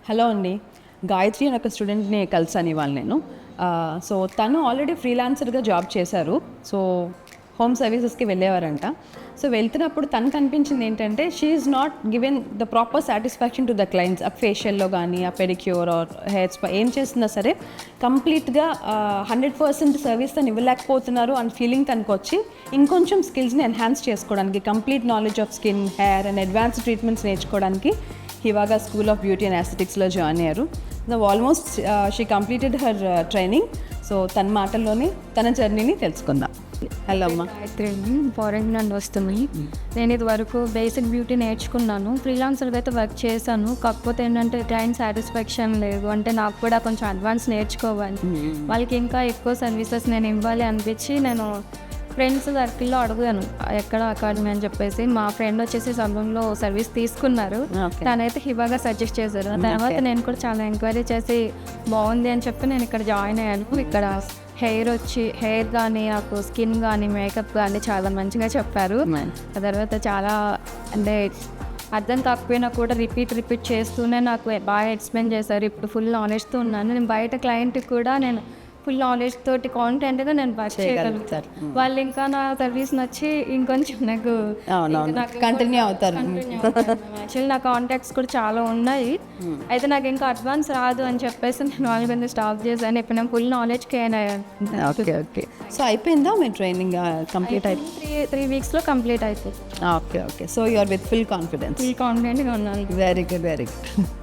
Hello అండి, గాయత్రి అని ఒక స్టూడెంట్ని కలిసాను ఇవాళ నేను. సో తను ఆల్రెడీ ఫ్రీలాన్సర్గా జాబ్ చేశారు. సో హోమ్ సర్వీసెస్కి వెళ్ళేవారంట. సో వెళ్తున్నప్పుడు తనకు అనిపించింది ఏంటంటే she is not given the proper satisfaction to the clients. ఆ ఫేషియల్లో కానీ ఆ పెడిక్యూర్ ఆర్ హెయిర్ స్పా ఏం చేస్తున్నా సరే కంప్లీట్గా 100% సర్వీస్ తను ఇవ్వలేకపోతున్నారు అని ఫీలింగ్ తనకు వచ్చి ఇంకొంచెం స్కిల్స్ని ఎన్హాన్స్ చేసుకోవడానికి, complete knowledge of skin, hair and advanced treatments నేర్చుకోవడానికి హివాగా స్కూల్ ఆఫ్ బ్యూటీ అండ్ యాస్థెటిక్స్లో జాయిన్ అయ్యారు. Almost she completed her training. So తన మాటల్లోనే తన జర్నీని తెలుసుకుందాం. హలో అమ్మ. ఫారెన్ నుండి వస్తున్నాయి. నేను ఇది వరకు బేసిక్ బ్యూటీ నేర్చుకున్నాను, ఫ్రీలాన్సర్గా అయితే వర్క్ చేశాను. కాకపోతే ఏంటంటే క్లయింట్ సాటిస్ఫాక్షన్ లేదు. అంటే నాకు కూడా కొంచెం అడ్వాన్స్ నేర్చుకోవాలి, వాళ్ళకి ఇంకా ఎక్కువ సర్వీసెస్ నేను ఇవ్వాలి అనిపించి నేను ఫ్రెండ్స్ సర్కిల్లో అడుగుతాను ఎక్కడ అకాడమీ అని చెప్పేసి. మా ఫ్రెండ్ వచ్చేసి సలూన్లో సర్వీస్ తీసుకున్నారు, తనైతే హివాగా సజెస్ట్ చేశారు. తర్వాత నేను కూడా చాలా ఎంక్వైరీ చేసి బాగుంది అని చెప్పి నేను ఇక్కడ జాయిన్ అయ్యాను. ఇక్కడ హెయిర్ కానీ నాకు స్కిన్ కానీ మేకప్ కానీ చాలా మంచిగా చెప్పారు. ఆ తర్వాత చాలా అంటే అర్థం కాకపోయినా కూడా రిపీట్ చేస్తూనే నాకు బాగా ఎక్స్ప్లెయిన్ చేశారు. ఇప్పుడు ఫుల్ నాలెడ్జ్తో ఉన్నాను. నేను బయట క్లయింట్కి కూడా నేను ఫుల్ నాలెడ్జ్ తోటి కాన్ఫిడెంట్గా నేను వర్క్ చేయగలుగుతారు. వాళ్ళు ఇంకా నా సర్వీస్ నచ్చి ఇంకొంచెం నాకు కంటిన్యూ అవుతారు. యాక్చువల్లీ నా కాంటాక్ట్స్ కూడా చాలా ఉన్నాయి. అయితే నాకు ఇంకా అడ్వాన్స్ రాదు అని చెప్పేసి నేను వాళ్ళ స్టాప్ చేశాను. ఇప్పుడు నేను ఫుల్ నాలెడ్జ్కి అయ్యాను. ఓకే. సో అయిపోయిందా మీ ట్రైనింగ్ కంప్లీట్ అయిపోయింది? 3 వీక్స్లో కంప్లీట్ అయిపోయింది. Okay. So you are with full కాన్ఫిడెంట్గా ఉన్నాను. Very good.